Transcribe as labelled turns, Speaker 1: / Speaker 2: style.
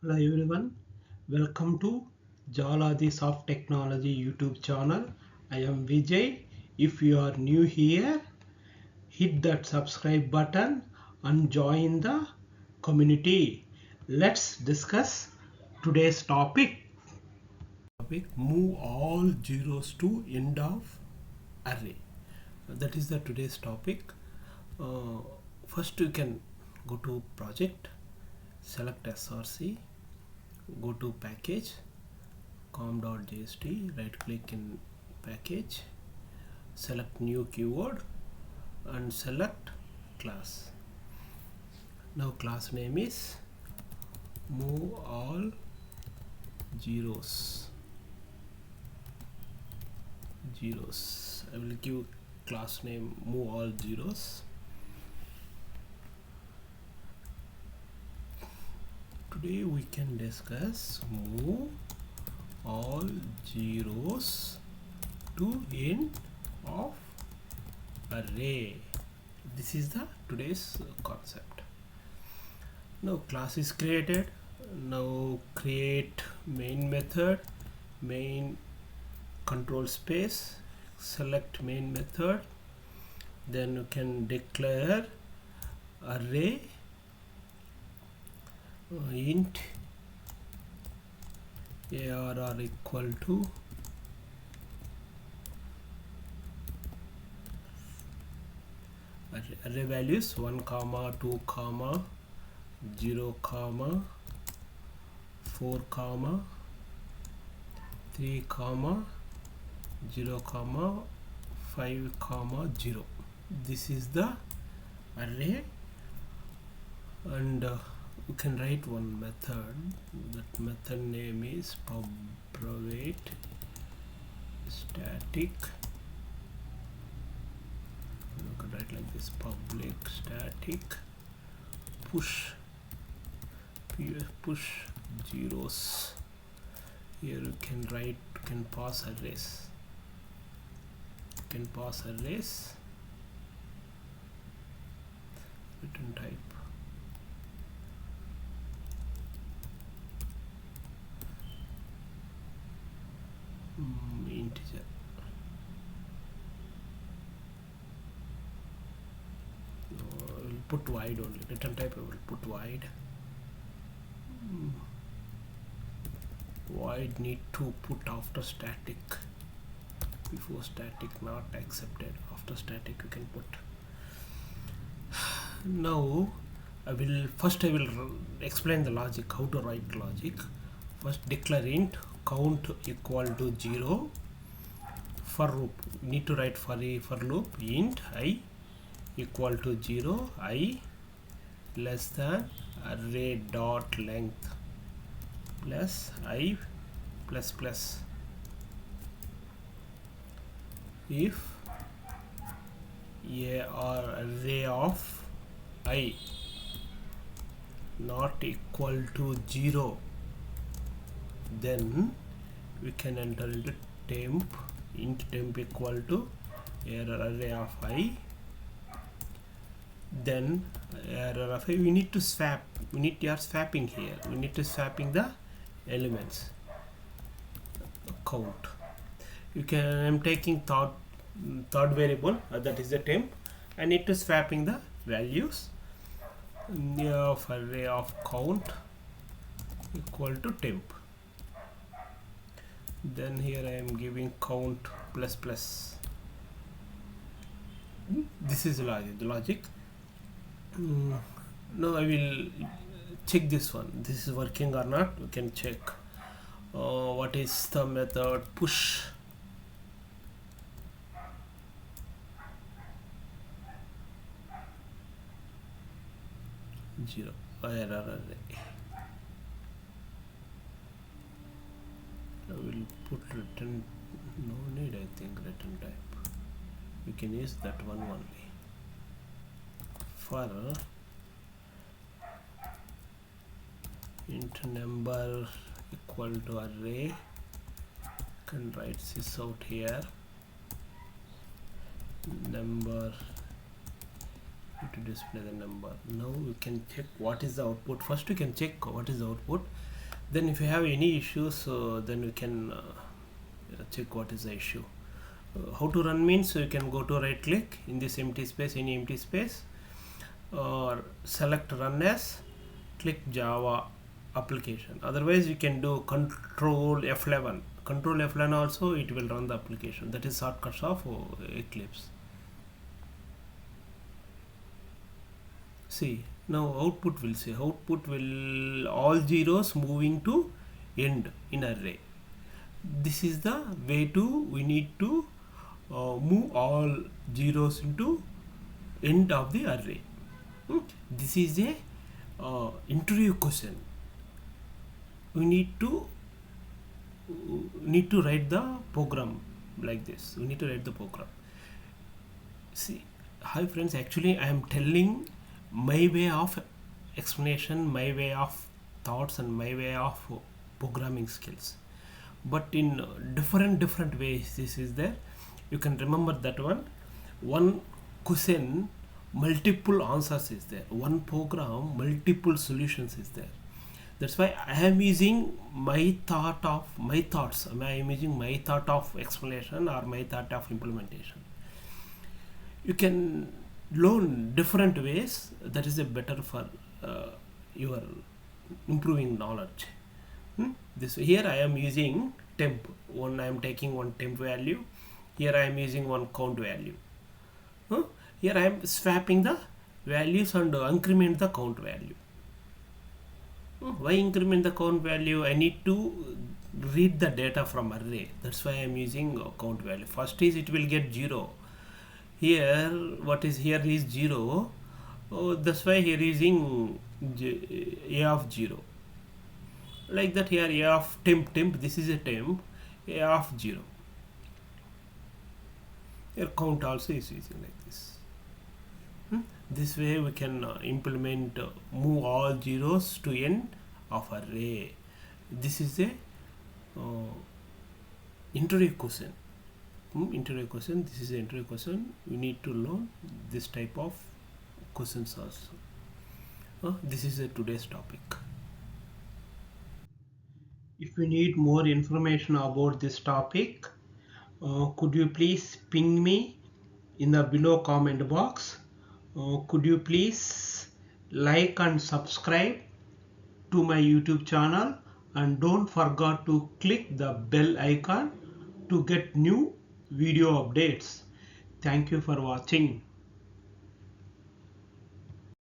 Speaker 1: Hello everyone, welcome to Jaladhi Soft Technology YouTube channel. I am Vijay. If you are new here, hit that subscribe button and join the community. Let's discuss today's topic. Move all zeros to end of array. That is the today's topic. Uh, First you can go to project, select src, go to package com.jst, right click in package, select new keyword and select class. Now class name is move all zeros. I will give class name move all zeros. Today we can discuss move all zeros to end of array. This is the today's concept. Now class is created. Now create main method, main control space, select main method, then you can declare array int arr equal to array values 1 comma 2 comma 0 comma 4 comma 3 comma 0 comma 5 comma 0. This is the array, and you can write one method. That method name is public static. You can write like this: public static push zeros. Here you can write, you can pass arrays. Return type integer. I will put wide only. Return type I will put wide. Wide need to put after static. Before static not accepted. After static you can put. Now I will explain the logic, how to write logic. First declare int count equal to 0. For loop need to write for loop int I equal to 0, I less than array dot length plus I plus plus. If array of I not equal to 0, then we can enter into temp, int temp equal to array of I. Then array of I, we need to swap. We are swapping here. We need to swapping the elements. Count. You can. I'm taking third variable, that is the temp. I need to swapping the values of array of count equal to temp. Then here I am giving count plus plus. This is the logic. Now I will check this one. This is working or not. We can check. What is the method push? Zero error array. I will put return. No need, I think, return type. You can use that one only. For int number equal to array, can write this out here. Number to display the number. Now we can check what is the output. First we can check what is the output. Then if you have any issues, then we can check what is the issue. How to run means you can go to right click in this empty space, any empty space, or select run as, click Java application. Otherwise you can do control F11. Control F11 also, it will run the application. That is shortcuts of Eclipse. See, now output will say, output will all zeros moving to end in array. This is the way to, we need to move all zeros into end of the array. This is a interview question. We need to write the program like this. We need to write the program. See, hi friends, actually I am telling my way of explanation, my way of thoughts, and my way of programming skills, but in different ways this is there. You can remember that one question, multiple answers is there. One program, multiple solutions is there. That's why I am using my thoughts. I am using my thought of explanation or my thought of implementation. You can learn different ways. That is a better for your improving knowledge. This here I am using temp. One I am taking one temp value. Here I am using one count value. Here I am swapping the values and increment the count value. Why increment the count value? I need to read the data from array. That's why I am using count value. First is it will get 0. Here what is here is 0. That's why here using a of 0. Like that, here a of temp, this is a temp, a of 0. Here count also is using like this. This way we can implement move all zeros to end of array. This is a interview question. Interview question. This is an interview question. We need to learn this type of questions also. This is today's topic. If you need more information about this topic, could you please ping me in the below comment box? Could you please like and subscribe to my YouTube channel, and don't forget to click the bell icon to get new video updates. Thank you for watching.